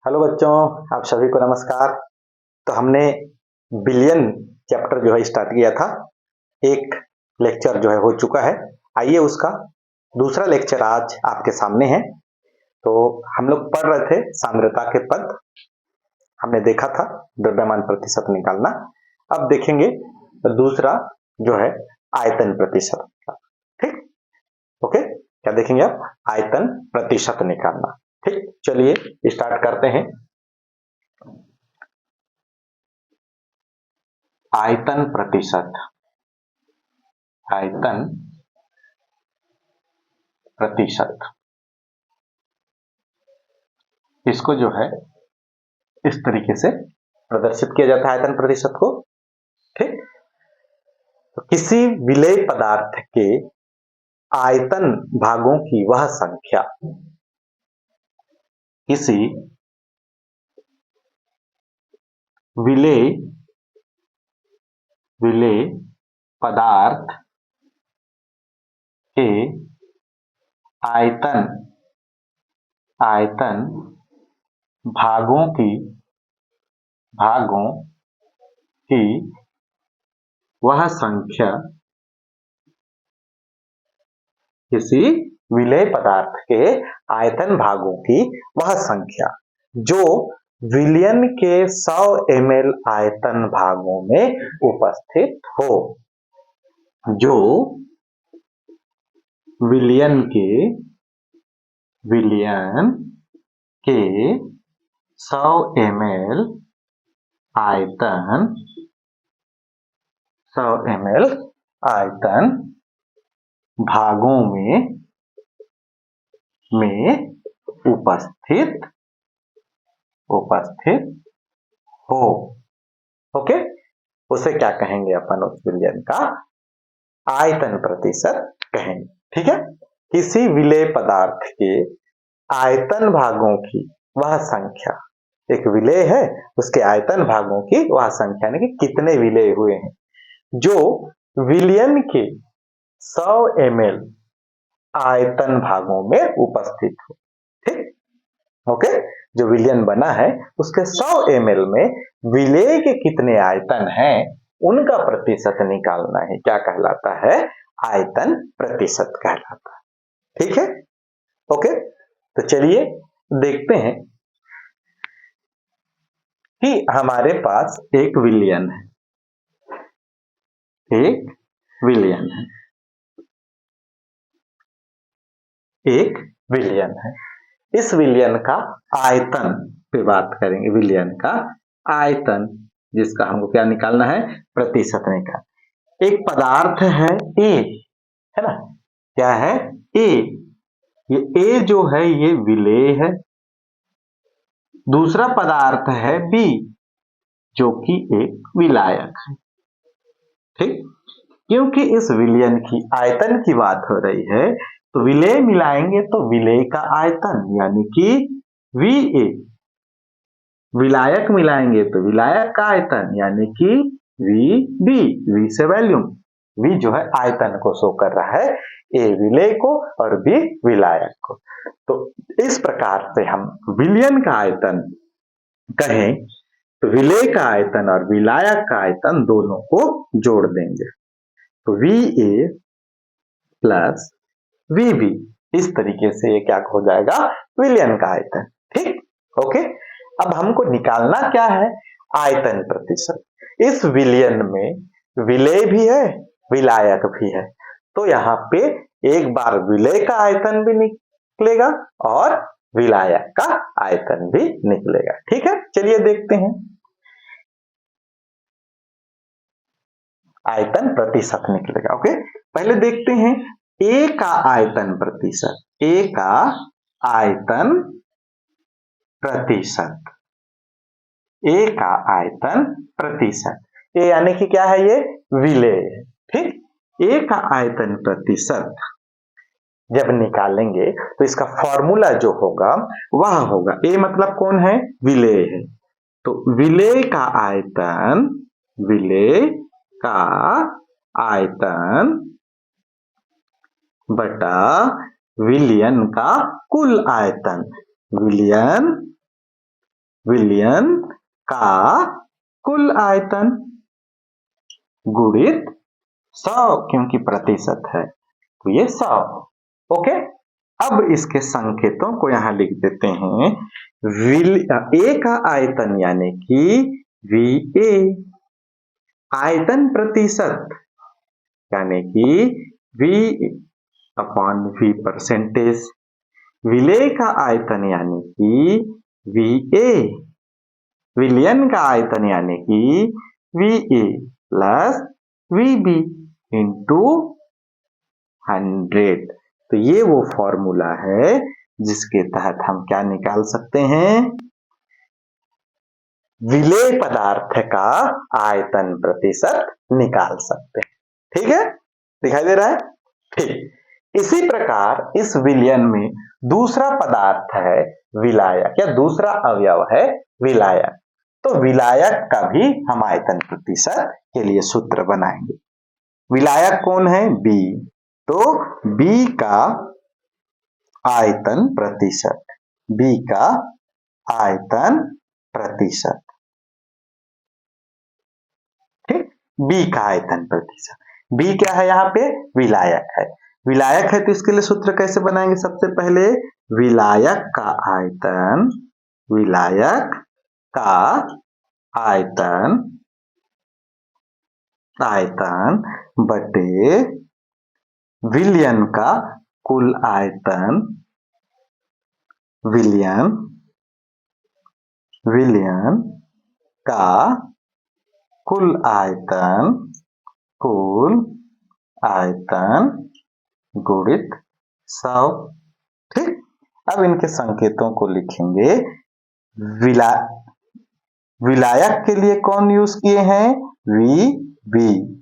Hello बच्चों, आप सभी को नमस्कार। तो हमने बिलियन चैप्टर जो है स्टार्ट किया था। एक लेक्चर जो है हो चुका है। आइए उसका दूसरा लेक्चर आज आपके सामने है। तो हम लोग पढ़ रहे थे सांद्रता के पद। हमने देखा था द्रव्यमान प्रतिशत निकालना। अब देखेंगे दूसरा जो है आयतन प्रतिशत। ठीक, ओके। क्या देखेंगे आप? आयतन प्रतिशत निकालना। ठीक, चलिए स्टार्ट करते हैं। आयतन प्रतिशत, आयतन प्रतिशत, इसको जो है इस तरीके से प्रदर्शित किया जाता है आयतन प्रतिशत को। ठीक, तो किसी विलेय पदार्थ के आयतन भागों की वह संख्या, किसी विलेय विलेय पदार्थ के आयतन आयतन भागों की वह संख्या, किसी विलेय पदार्थ के आयतन भागों की वह संख्या जो विलयन के 100 ml आयतन भागों में उपस्थित हो, जो विलयन के 100 ml आयतन 100 ml आयतन भागों में उपस्थित हो। ओके, उसे क्या कहेंगे अपन? उस विलयन का आयतन प्रतिशत कहेंगे। ठीक है, किसी विलेय पदार्थ के आयतन भागों की वह संख्या, एक विलेय है उसके आयतन भागों की वह संख्या, यानी कि कितने विलेय हुए हैं, जो विलयन के 100 ml आयतन भागों में उपस्थित हो। ठीक, ओके। जो विलयन बना है उसके 100 ml में विलेय के कितने आयतन हैं उनका प्रतिशत निकालना है। क्या कहलाता है? आयतन प्रतिशत कहलाता है। ठीक है, ओके। तो चलिए देखते हैं कि हमारे पास एक विलयन है, एक विलयन है, एक विलयन है। इस विलयन का आयतन पे बात करेंगे। विलयन का आयतन, जिसका हमको क्या निकालना है? प्रतिशत निकाल। एक पदार्थ है ए, है ना? क्या है? ए। ये ए जो है ये विलेय है। दूसरा पदार्थ है बी, जो कि एक विलायक है। ठीक, क्योंकि इस विलयन की आयतन की बात हो रही है तो विलेय मिलाएंगे तो विलेय का आयतन यानी कि VA, विलायक मिलाएंगे तो विलायक का आयतन यानी कि VB, V से वॉल्यूम, V जो है आयतन को शो कर रहा है, A विलेय को और B विलायक को। तो इस प्रकार से हम विलयन का आयतन कहें तो विलेय का आयतन और विलायक का आयतन दोनों को जोड़ देंगे तो VA प्लस VB, इस तरीके से ये क्या हो जाएगा? विलयन का आयतन। ठीक, ओके। अब हमको निकालना क्या है? आयतन प्रतिशत। इस विलयन में विलेय भी है विलायक भी है, तो यहाँ पे एक बार विलेय का आयतन भी निकलेगा और विलायक का आयतन भी निकलेगा। ठीक है, चलिए देखते हैं आयतन प्रतिशत निकलेगा। ओके, पहले देखते हैं ए का आयतन प्रतिशत। ए का आयतन प्रतिशत, ए का आयतन प्रतिशत। ए यानी कि क्या है? ये विलेय है। ठीक, ए का आयतन प्रतिशत जब निकालेंगे तो इसका फॉर्मूला जो होगा वह होगा, ए मतलब कौन है? विलेय है। तो विलेय का आयतन, विलेय का आयतन बटा विलयन का कुल आयतन, विलयन विलयन का कुल आयतन गुणित 100, क्योंकि प्रतिशत है तो ये 100। ओके, अब इसके संकेतों को यहां लिख देते हैं। ए का आयतन यानी कि VA, आयतन प्रतिशत यानी कि V/V परसेंटेज, विलय का आयतन यानी कि VA, विलयन का आयतन यानी कि VA प्लस VB इंटू 100। तो ये वो फॉर्मूला है जिसके तहत हम क्या निकाल सकते हैं, विलेय पदार्थ का आयतन प्रतिशत निकाल सकते हैं। ठीक है, दिखाई दे रहा है? ठीक। इसी प्रकार इस विलयन में दूसरा पदार्थ है विलायक, या दूसरा अवयव है विलायक। तो विलायक का भी हम आयतन प्रतिशत के लिए सूत्र बनाएंगे। विलायक कौन है? B। तो B का आयतन प्रतिशत, B का आयतन प्रतिशत, ठीक, B का आयतन प्रतिशत। B क्या है? यहाँ पे विलायक है। विलायक है तो इसके लिए सूत्र कैसे बनाएंगे? सबसे पहले विलायक का आयतन, विलायक का आयतन, आयतन बटे विलयन का कुल आयतन, विलयन, विलयन का कुल आयतन, कुल आयतन गुणित 100। ठीक, अब इनके संकेतों को लिखेंगे। विलायक के लिए कौन यूज किए हैं? VB,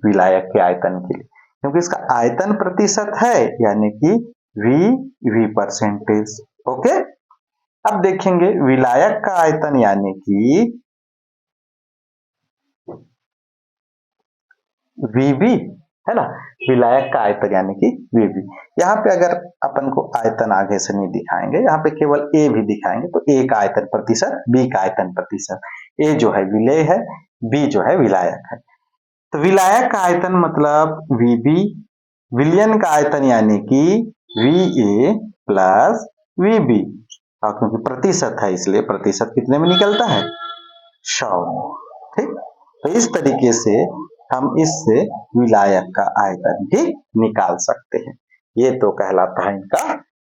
विलायक के आयतन के लिए, क्योंकि इसका आयतन प्रतिशत है यानी कि VV परसेंटेज। ओके, अब देखेंगे विलायक का आयतन यानी कि VB है ना, विलायक का आयतन यानी कि VB। यहाँ पे अगर अपन को आयतन आगे से नहीं दिखाएंगे, यहाँ पे केवल A भी दिखाएंगे, तो A का आयतन प्रतिशत, B का आयतन प्रतिशत। A जो है विलेय है, B जो है विलायक है। तो विलायक का आयतन मतलब VB, विलयन का आयतन यानी कि VA प्लस VB, और क्योंकि प्रतिशत है इसलिए प्रतिशत कितने में निकलता है? 100। ठीक, तो इस तरीके से हम इससे विलायक का आयतन भी निकाल सकते हैं। ये तो कहलाता है इनका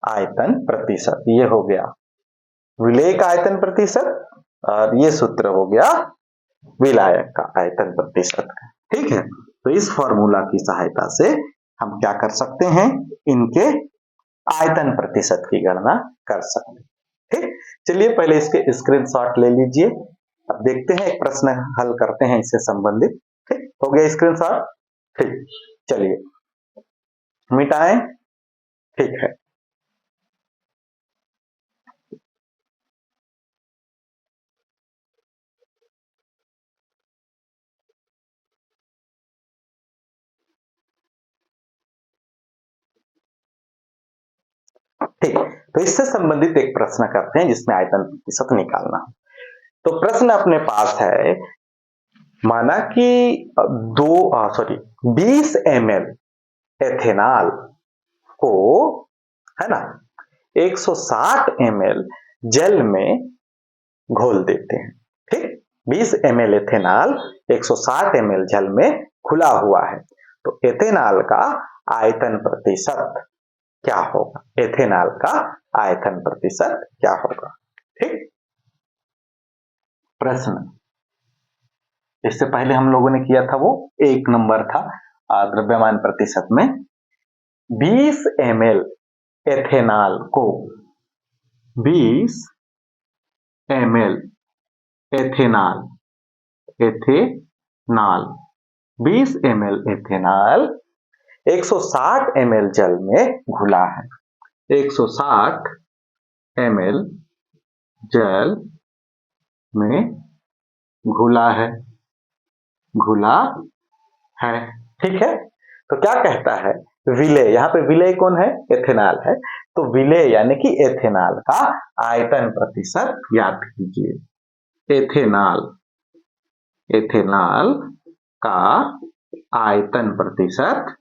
आयतन प्रतिशत। ये हो गया विलेय का आयतन प्रतिशत, और ये सूत्र हो गया विलायक का आयतन प्रतिशत का। ठीक है, तो इस फॉर्मूला की सहायता से हम क्या कर सकते हैं, इनके आयतन प्रतिशत की गणना कर सकते हैं। ठीक, चलिए पहले इसके स्क्रीनशॉट ले लीजिए। अब देखते हैं, एक प्रश्न हल करते हैं इससे संबंधित। ठीक, हो गया स्क्रीनशॉट? ठीक, चलिए मिटाएं। ठीक है, ठीक, तो इससे संबंधित एक प्रश्न करते हैं जिसमें आयतन प्रतिशत निकालना। तो प्रश्न अपने पास है, माना कि 20 ml एथेनॉल को, है ना, 160 ml जल में घोल देते हैं। ठीक, 20 ml एथेनॉल 160 ml जल में खुला हुआ है, तो एथेनॉल का आयतन प्रतिशत क्या होगा? एथेनॉल का आयतन प्रतिशत क्या होगा? ठीक, प्रश्न इससे पहले हम लोगों ने किया था वो 1 नंबर था द्रव्यमान प्रतिशत में। 20 ml एथेनॉल को 20 ml ethanol, ethanol 20 ml ethanol 160 ml जल में घुला है। 160 ml जल में घुला है, घुला है। ठीक है, तो क्या कहता है? विलेय, यहाँ पे विलेय कौन है? एथेनॉल है। तो विलेय यानी कि एथेनॉल का आयतन प्रतिशत याद कीजिए। एथेनॉल, एथेनॉल का आयतन प्रतिशत,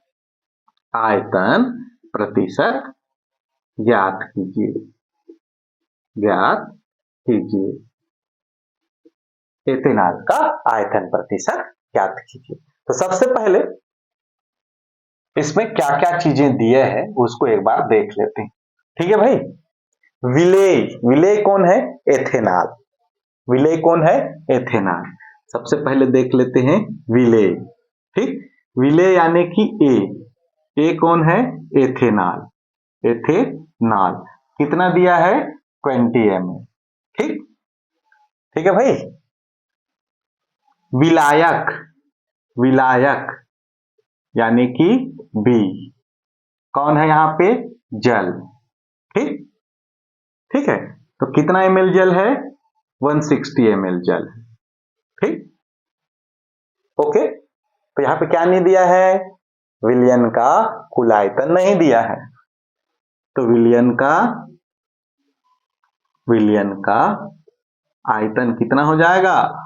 आयतन प्रतिशत ज्ञात कीजिए, ज्ञात कीजिए। एथेनॉल का आयतन प्रतिशत ज्ञात कीजिए। तो सबसे पहले इसमें क्या क्या चीजें दिए हैं उसको एक बार देख लेते हैं। ठीक है भाई। विलेय, विलेय कौन है? एथेनॉल। विलेय कौन है? एथेनॉल। सबसे पहले देख लेते हैं विलेय। ठीक, विलेय यानी कि ए कौन है? एथेनॉल, एथेनॉल कितना दिया है? 20 ml। ठीक, ठीक है भाई। विलायक, विलायक यानी कि बी कौन है यहाँ पे? जल। ठीक, ठीक है। तो कितना ml जल है? 160 ml जल है। ठीक, ओके। तो यहाँ पे क्या नहीं दिया है? विलयन का कुल आयतन नहीं दिया है। तो विलयन का आयतन कितना हो जाएगा?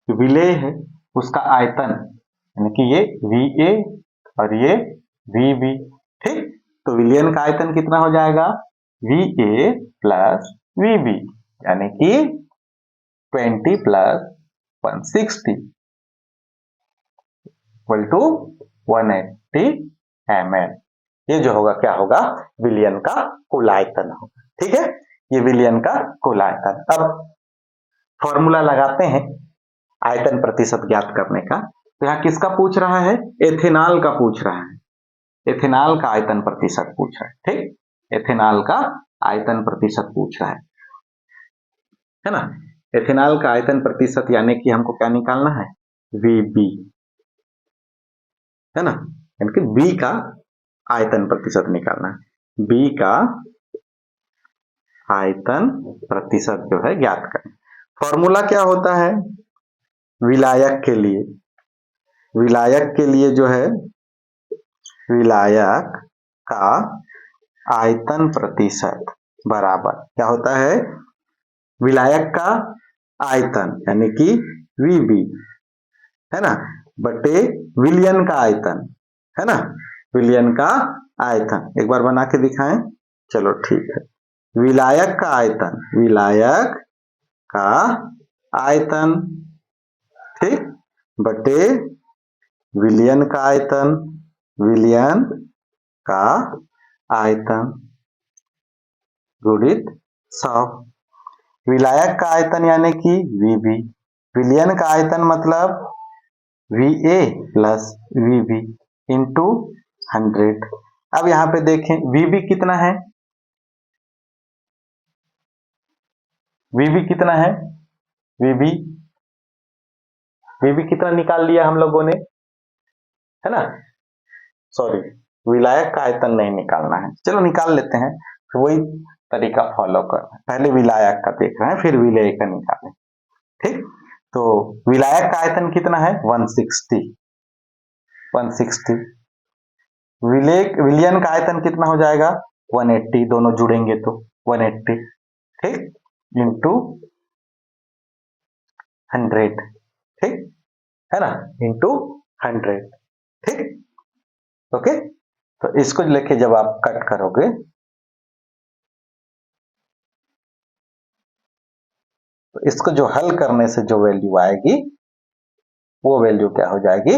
विलेय है उसका आयतन यानी कि ये VA और ये VB। ठीक, तो विलयन का आयतन कितना हो जाएगा? VA प्लस VB यानी कि 20 प्लस 160 इक्वल टू 180 ml। ये जो होगा क्या होगा? विलयन का कुल आयतन होगा। ठीक है, ये विलयन का कुल आयतन। अब फॉर्मूला लगाते हैं आयतन प्रतिशत ज्ञात करने का। तो यहाँ किसका पूछ रहा है? एथेनॉल का पूछ रहा है। एथेनॉल का आयतन प्रतिशत पूछ रहा है। ठीक, एथेनॉल का आयतन प्रतिशत पूछ रहा है ना। एथेनॉल का आयतन प्रतिशत यानी कि हमको क्या निकालना है? VB है ना, यानी कि B का आयतन प्रतिशत निकालना है। B का आयतन प्रतिशत जो है ज्ञात करें। फॉर्मूला क्या होता है विलायक के लिए? विलायक के लिए जो है, विलायक का आयतन प्रतिशत बराबर क्या होता है? विलायक का आयतन यानी कि VB है ना, बटे विलयन का आयतन है ना। विलयन का आयतन एक बार बना के दिखाएं। चलो ठीक है। विलायक का आयतन, विलायक का आयतन, ठीक, बटे विलयन का आयतन, विलयन का आयतन गुणित 100। विलायक का आयतन यानी कि VB, विलयन का आयतन मतलब VA प्लस VB इंटू 100। अब यहां पे देखें VB कितना है? VB कितना है? VB कितना निकाल लिया हम लोगों ने, है ना। सॉरी, विलायक का आयतन नहीं निकालना है। चलो निकाल लेते हैं, तो वही तरीका फॉलो करना है। पहले विलायक का देख रहे हैं फिर विलेय का निकालें। ठीक, तो विलायक का आयतन कितना है? 160। विलयन का आयतन कितना हो जाएगा? 180, दोनों जुड़ेंगे तो 180। ठीक, इंटू 100। ठीक है ना, इंटू 100। ठीक, ओके। तो इसको लेके जब आप कट करोगे तो इसको जो हल करने से जो वैल्यू आएगी वो वैल्यू क्या हो जाएगी?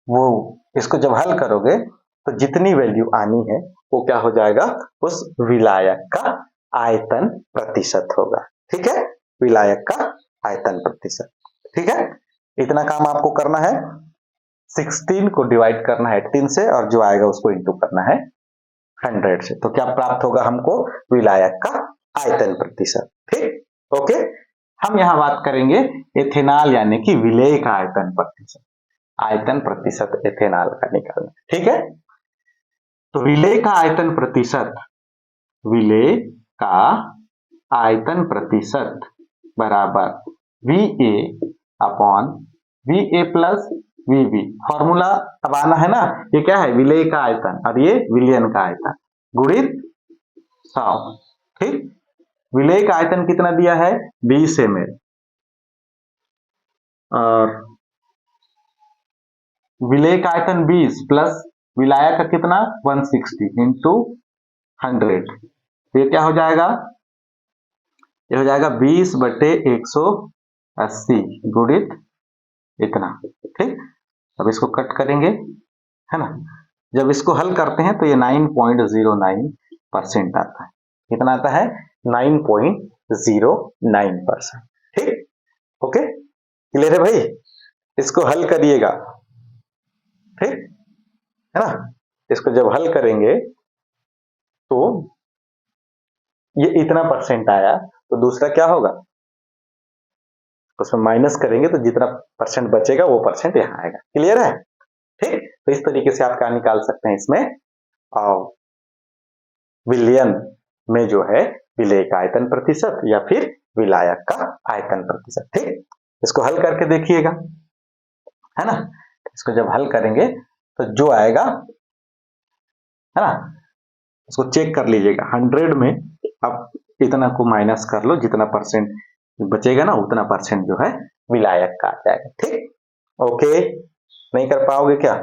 वो इसको जब हल करोगे तो जितनी वैल्यू आनी है वो क्या हो जाएगा? उस विलायक का आयतन प्रतिशत होगा। ठीक है, विलायक का आयतन प्रतिशत। ठीक है, इतना काम आपको करना है। 16 को डिवाइड करना है 18 से और जो आएगा उसको इंटू करना है 100 से। तो क्या प्राप्त होगा हमको? विलायक का आयतन प्रतिशत। ठीक, ओके। हम यहां बात करेंगे एथेनॉल यानी कि विलेय का आयतन प्रतिशत। आयतन प्रतिशत एथेनॉल का निकालना। ठीक है, तो विलेय का आयतन प्रतिशत, विलेय का आयतन प्रतिशत बराबर VA upon VA plus VB। Formula अब आना है ना, ये क्या है? विलेय का आयतन और ये विलयन का आयतन। गुणित 100। ठीक, विलेय का आयतन कितना दिया है 20 ml और विलेय का आयतन 20 प्लस विलायक का कितना 160 इंटू 100। ये क्या हो जाएगा, ये हो जाएगा 20/180 गुणित इतना। ठीक, अब इसको कट करेंगे, है ना। जब इसको हल करते हैं तो ये 9.09% आता है। कितना आता है 9.09%। ठीक, ओके, क्लियर है भाई। इसको हल करिएगा, ठीक है ना। इसको जब हल करेंगे तो ये इतना परसेंट आया, तो दूसरा क्या होगा, उसमें माइनस करेंगे तो जितना परसेंट बचेगा वो परसेंट यहाँ आएगा। क्लियर है। ठीक, तो इस तरीके से आप क्या निकाल सकते हैं इसमें, विलयन में जो है विलेय का आयतन प्रतिशत या फिर विलायक का आयतन प्रतिशत। ठीक, इसको हल करके देखिएगा, है ना। इसको जब हल करेंगे तो जो आएगा, है ना, उसको चेक कर लीजिएगा। 100 में आप इतना को माइनस कर लो, जितना परसेंट बचेगा ना उतना परसेंट जो है विलायक का आ जाएगा। ठीक, ओके, नहीं कर पाओगे क्या।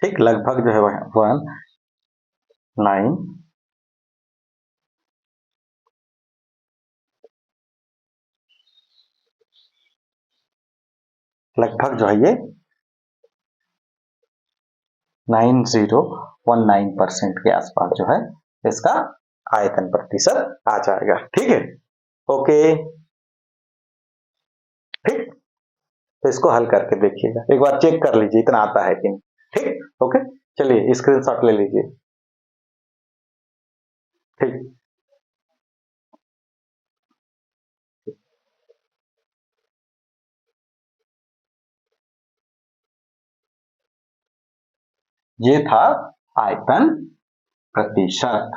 ठीक, लगभग जो है 19 लगभग जो है ये 9019% के आसपास जो है इसका आयतन प्रतिशत आ जाएगा। ठीक है, ओके। ठीक, तो इसको हल करके देखिएगा, एक बार चेक कर लीजिए इतना आता है कि नहीं। ठीक, ओके, चलिए स्क्रीनशॉट ले लीजिए। ठीक, ये था आयतन प्रतिशत।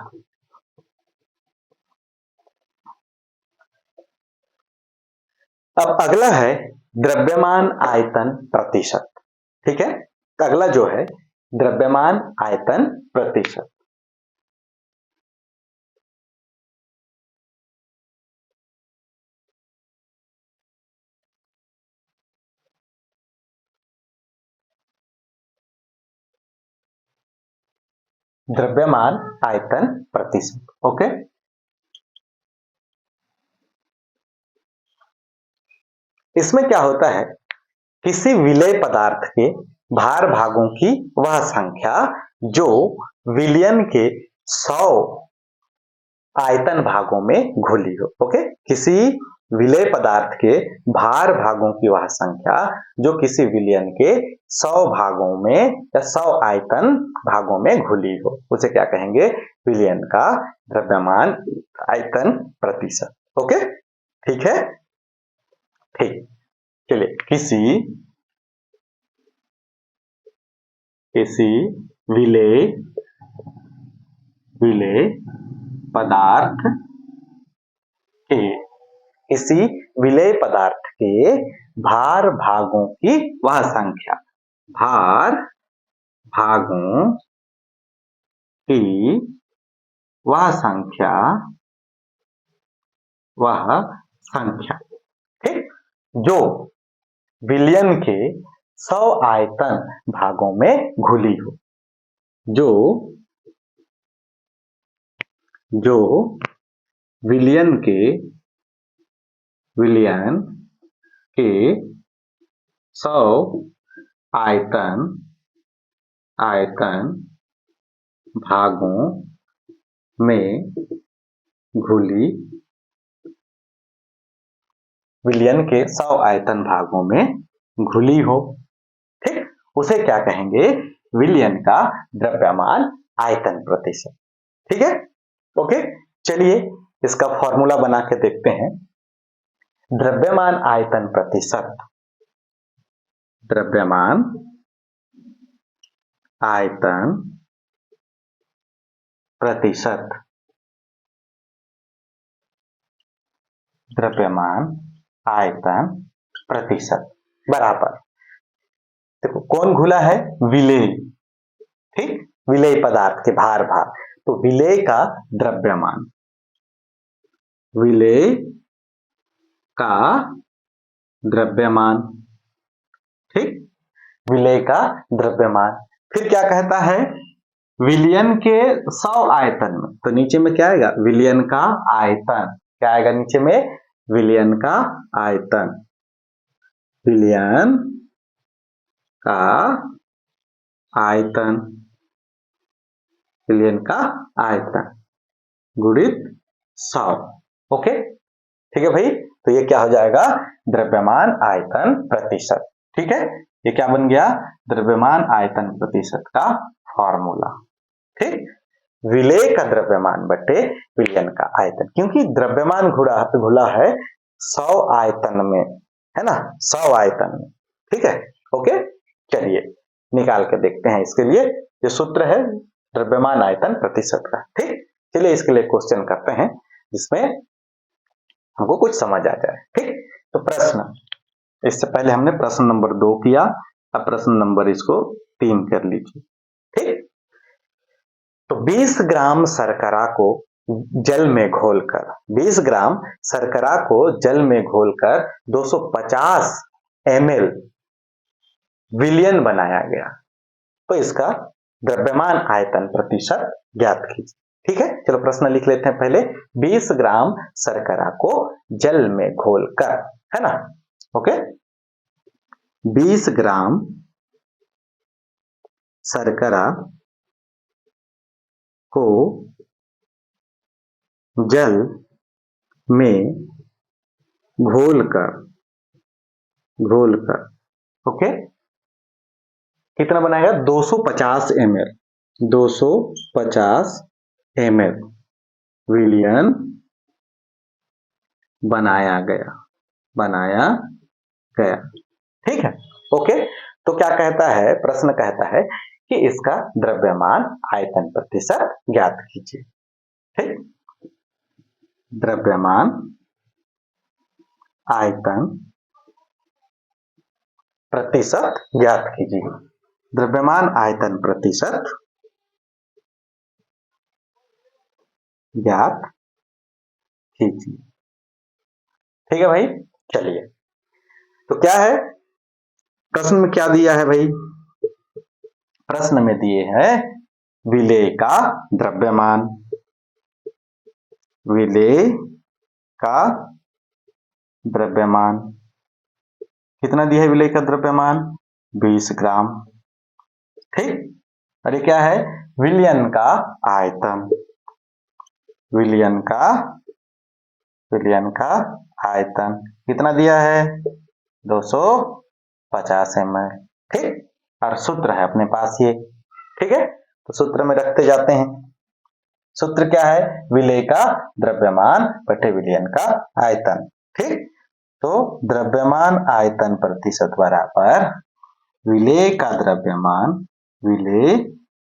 अब अगला है द्रव्यमान आयतन प्रतिशत। ठीक है, अगला जो है द्रव्यमान आयतन प्रतिशत। द्रव्यमान आयतन प्रतिशत, ओके। इसमें क्या होता है, किसी विलेय पदार्थ के भार भागों की वह संख्या जो विलयन के 100 आयतन भागों में घुली हो। ओके, किसी विलेय पदार्थ के भार भागों की वह संख्या जो किसी विलयन के 100 भागों में या 100 आयतन भागों में घुली हो, उसे क्या कहेंगे, विलयन का द्रव्यमान आयतन प्रतिशत। ओके, ठीक है। ठीक, चलिए किसी किसी विलेय विलेय पदार्थ के किसी विलेय पदार्थ के भार भागों की वह संख्या, भार भागों की वह संख्या, वह संख्या, ठीक, जो विलयन के 100 आयतन भागों में घुली हो, जो जो विलयन के 100 आयतन आयतन भागों में घुली, विलयन के 100 आयतन भागों में घुली हो, ठीक, उसे क्या कहेंगे, विलयन का द्रव्यमान आयतन प्रतिशत। ठीक है, ओके, चलिए इसका फॉर्मूला बना के देखते हैं। द्रव्यमान आयतन प्रतिशत, द्रव्यमान आयतन प्रतिशत, द्रव्यमान आयतन प्रतिशत बराबर देखो कौन घुला है, विलेय, ठीक, विलेय पदार्थ के भार, तो विलेय का द्रव्यमान, विलेय का द्रव्यमान, ठीक, विलेय का द्रव्यमान। फिर क्या कहता है, विलयन के 100 आयतन में, तो नीचे में क्या आएगा, विलयन का आयतन, क्या आएगा नीचे में, विलयन का आयतन, विलयन का आयतन, विलयन का आयतन गुणित 100। ओके, ठीक है भाई, तो ये क्या हो जाएगा, द्रव्यमान आयतन प्रतिशत, ठीक है, ये क्या बन गया, द्रव्यमान आयतन प्रतिशत का फॉर्मूला, ठीक, विलेय का द्रव्यमान बटे विलयन का आयतन, क्योंकि द्रव्यमान घुला है 100 आयतन में, है ना, 100 आयतन में, ठीक है। ओके, चलिए निकाल के देखते हैं इसके लिए, ये सूत्र है द्रव्यमान आयतन प्रतिशत का, ठीक। चलिए इसके लिए क्वेश्चन करते हैं जिसमें हमको कुछ समझ आ जाए, ठीक। तो प्रश्न, इससे पहले हमने प्रश्न नंबर 2 किया, अब प्रश्न नंबर इसको 3 कर लीजिए, ठीक। तो 20 ग्राम शर्करा को जल में घोलकर, 20 ग्राम शर्करा को जल में घोलकर 250 ml विलयन बनाया गया, तो इसका द्रव्यमान आयतन प्रतिशत ज्ञात कीजिए, ठीक है। चलो प्रश्न लिख लेते हैं पहले, 20 ग्राम शर्करा को जल में घोलकर, है ना, ओके, 20 ग्राम शर्करा को जल में घोलकर, ओके, कितना बनाएगा, 250 ml, 250 ml विलयन बनाया गया, ठीक है। ओके, तो क्या कहता है, प्रश्न कहता है कि इसका द्रव्यमान आयतन प्रतिशत ज्ञात कीजिए, ठीक, द्रव्यमान आयतन प्रतिशत ज्ञात कीजिए, द्रव्यमान आयतन प्रतिशत ज्ञात कीजिए, ठीक है भाई। चलिए, तो क्या है प्रश्न में, क्या दिया है भाई, प्रश्न में दिए हैं विलेय का द्रव्यमान, विलेय का द्रव्यमान कितना दिया है, विलेय का द्रव्यमान 20 ग्राम, ठीक, और ये क्या है, विलयन का आयतन, विलयन का आयतन कितना दिया है, 250 ml, ठीक, और सूत्र है अपने पास ये, ठीक है, तो सूत्र में रखते जाते हैं, सूत्र क्या है, विलेय का द्रव्यमान बटे विलयन का आयतन, ठीक, तो द्रव्यमान आयतन प्रतिशत बराबर विलेय का द्रव्यमान, विलेय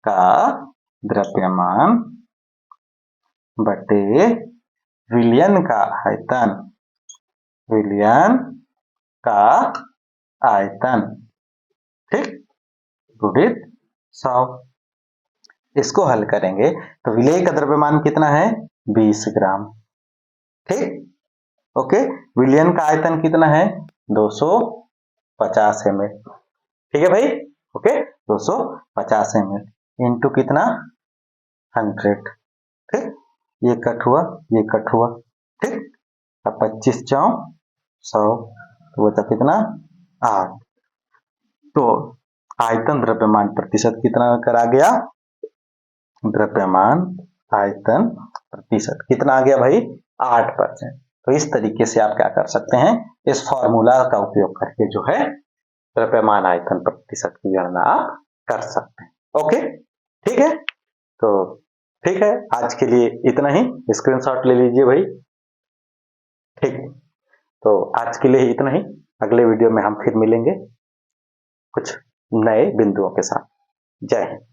का द्रव्यमान बटे विलयन का आयतन, विलयन का आयतन, ठीक, गुणित 100। इसको हल करेंगे तो विलेय का द्रव्यमान कितना है, 20 ग्राम, ठीक, ओके, विलयन का आयतन कितना है, 250 ml, ठीक है भाई, ओके, 250 ml इंटू कितना, 100, ठीक, ये कट हुआ, ठीक, अब 25 चौ 100, तो बचा कितना, 8, तो आयतन द्रव्यमान प्रतिशत कितना करा गया, द्रव्यमान आयतन प्रतिशत कितना आ गया भाई, 8%। तो इस तरीके से आप क्या कर सकते हैं, इस फॉर्मूला का उपयोग करके जो है द्रव्यमान आयतन प्रतिशत की गणना आप कर सकते हैं, ओके, ठीक है, तो ठीक है, आज के लिए इतना ही, स्क्रीनशॉट ले लीजिए भाई, ठीक, तो आज के लिए इतना ही, अगले वीडियो में हम फिर मिलेंगे कुछ नए बिंदुओं के साथ, जय हिंद।